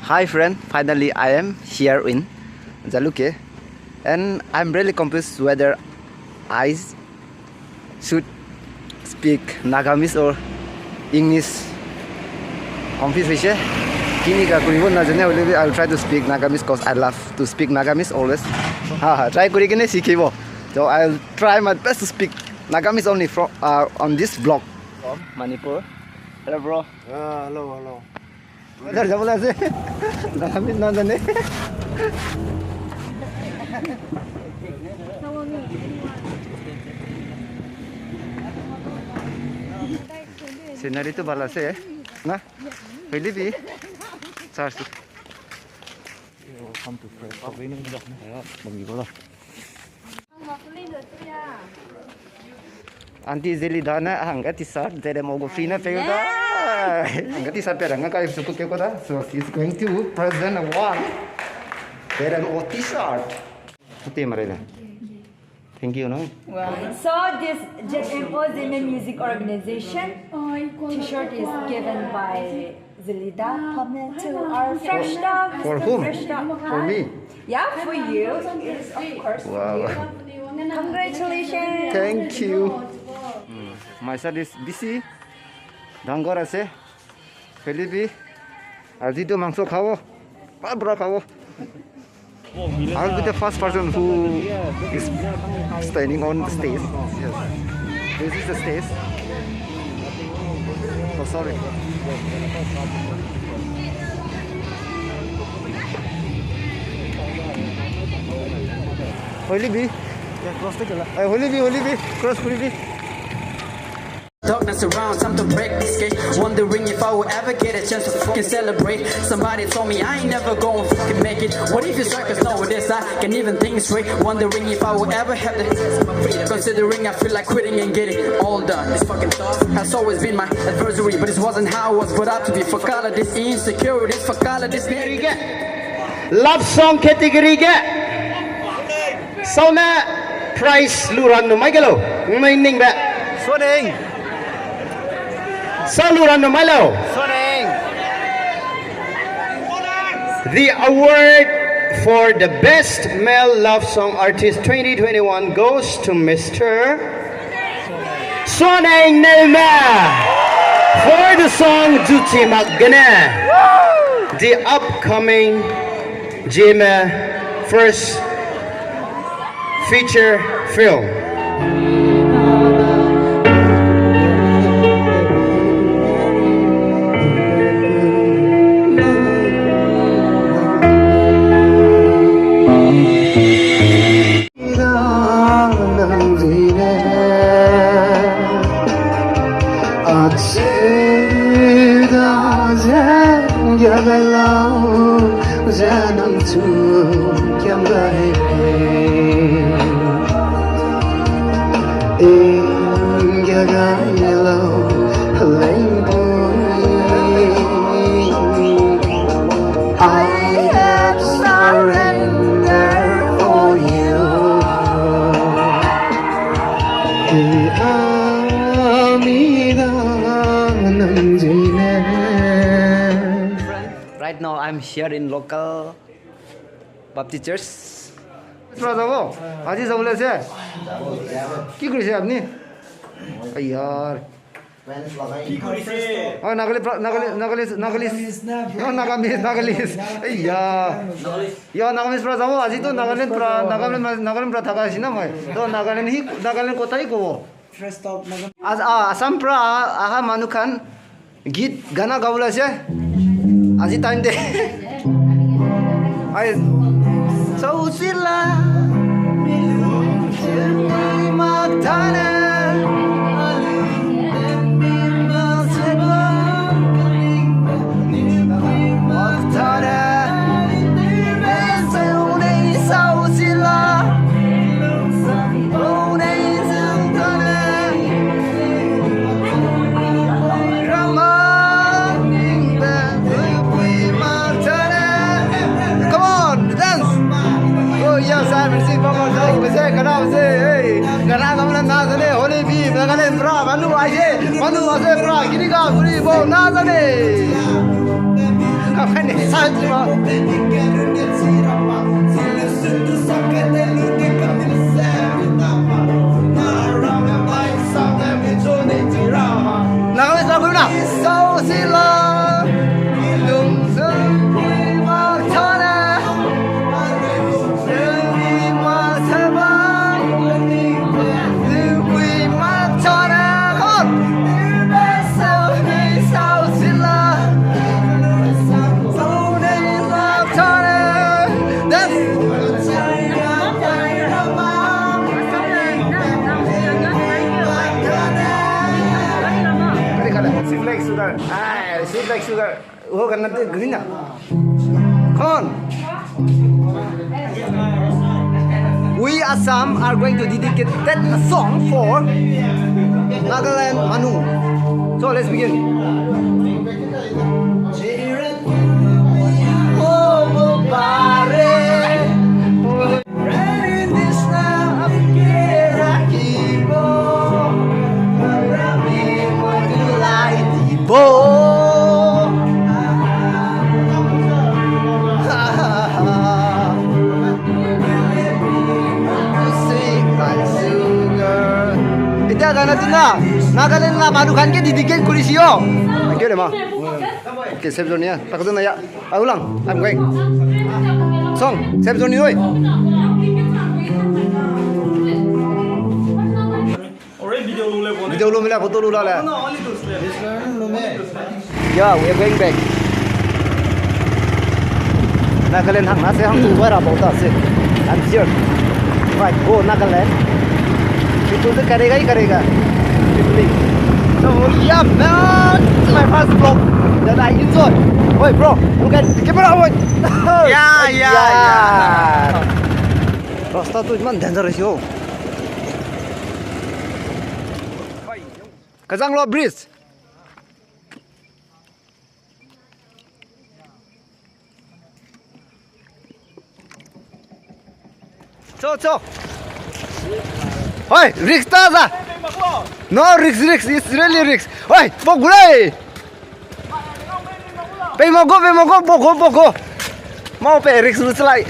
Hi friend, finally I am here in Jalukie and I'm really confused whether I should speak Nagamese or English. Confused I'll try to speak Nagamese because I love to speak Nagamese always. Try kurigine sikibo. So I'll try my best to speak Nagamese only from on this vlog from Manipur. Hello bro. Hello. Udah jauh lah sih. Nagamese nonton nih. Scenery itu balas ya. Nah, Filipi. Charge. Come to fresh. Ini udah ya, begitu lah. Anti Zelidana angkat t-shirt ZMO go free na pega. Angkat t-shirt pera nga kay suko ke koda. So he's going to present one ZMO t-shirt. Puti marela. Thank you no. Well, so this ZMO Music Organization t-shirt is given by Zelida Pamela to our fresh dog. For whom? Fresh dog. For me. Yeah, for you. Yes, of course. Wow. For you. Congratulations. Thank you. My son is busy. Dangor ase. Felipe. Aji to mangso khao. Bra khao. I'll be the first person who is standing on the stage. Yes. This is the stage. So sorry. Holibi. Ya cross take lah. Holibi. Cross Holibi. Darkness around, time to break this cage. Wondering if I will ever get a chance to fucking celebrate. Somebody told me I ain't never gonna fucking make it. What if you circus nowadays? I can even think straight. Wondering if I will ever have the freedom. Considering I feel like quitting and getting all done. This fucking thought has always been my adversary, but it wasn't how I was brought up to be. For color this insecurities, for color this love song category ge Sona prize luran no maigalo mai ning ba Soneng. so luran no mailo Soneng. the award for the best male love song artist 2021 goes to Mr. Soneng Nelma for the song Juchi Magana, the upcoming ZMO first feature film. Right now I'm here in local Baptist church. Bravo. Aji jabule se. Ki korise apni? Ay yaar. Ki korise? Oh Nagalis. No Nagalis. Ay yaar. Yo Nagalis pra jabo aji to Nagaland pra thaka achi na moi. To Nagaland kotai ko. Fresh stop naga. Asam pra aha manukhan git gana gaula se. Aji time de. Ay Sausila Magdana Apa nih? Sanjiro. Nagaland lagu mana? Sau sila ilung sempui maktana sempui maktaba sempui maktana. Come on. Sau sila sempui maktana. That's sweet like sugar. Ah, sweet like sugar. Oh, kan nanti green na. Come on. We Assam are going to dedicate that song for Nagaland Manu. So let's begin. Oh, Ita gana tu na Nagaland na Manu kan ke didikin kulisio. Okay le ma. Okay, save zone ya. Tak tu na ya. Ulang. I'm going. Song, save zone ni oi. Video lu mila foto lu la la. Yeah, we are going back. Nagaland hang na se hang tu bara bauta se. I'm sure. Right, go Nagaland. Itu tu करेगा ही करेगा. So yeah, man, it's my first vlog that I enjoy. Oi, bro, look at the camera, oi. Yeah. Rasta tu iman dangerous yo. Kazang lo bridge. So. Oi, risk ta za. No risk, it's really risk. Oi, bogulai. Pe mogo, bogo. Mau pe risk lu selai.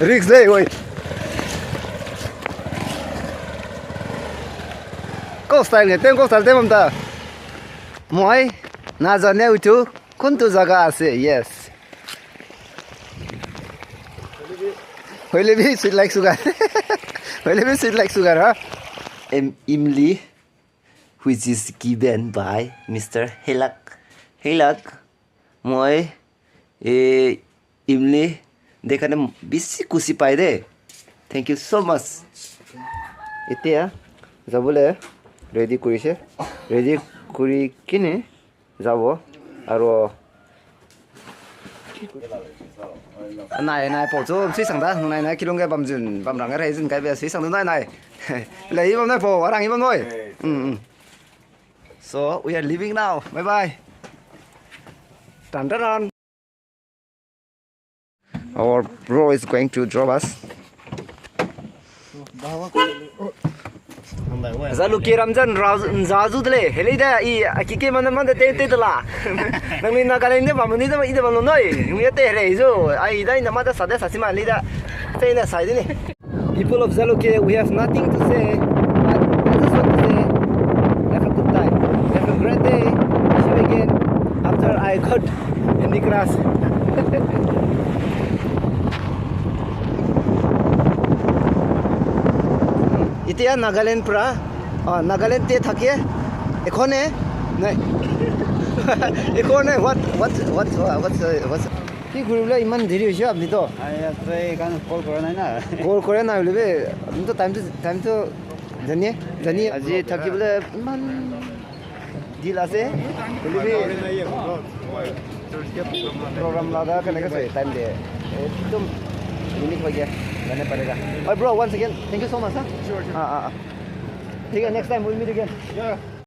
Risk deh, oi. Kau style ni, tengok style temam ta. Moi, na jane itu, kuntu jaga ase, yes. Hoile bhi sweet like sugar. Hoile bhi sweet like sugar, huh? Imli, which is given by Mr. Hilak. Moi, Imli, dekane bisi kusi pai de. Thank you so much. Ite ya, jabole ready kurise. Ready kuri kine jabo aro. Này bỏ chỗ suy sáng ta này kilo cái bầm dùn bầm răng cái này dùn cái bây giờ suy sáng này lấy bầm này phổ răng bầm thôi. So we are leaving now. Bye bye. Dun. Our bro is going to drop us. Jalukie Ramjan Zazu dele helida I akike man te la nang Nagaland de bamuni de ide bamno noi mi te re zo ai dai na mada sada sasima lida te na side ni. People of Jalukie, we have nothing to say, but I just want to say have a good time, have a great day. See you again after I got in the grass. Ite Nagaland pra Nagaland te thake ekhone nai ekhone what ki gurula iman dheri hoise apni to আয়া তুই কান call কৰা নাই না call kore na hole be apni to time to jani aji thakibole iman dil ase hole be program laga kane ka time de ekdom unique ho gaya जाने पड़ेगा. और bro, once again, thank you so much. Sure. ठीक है, next time we'll meet again. Yeah.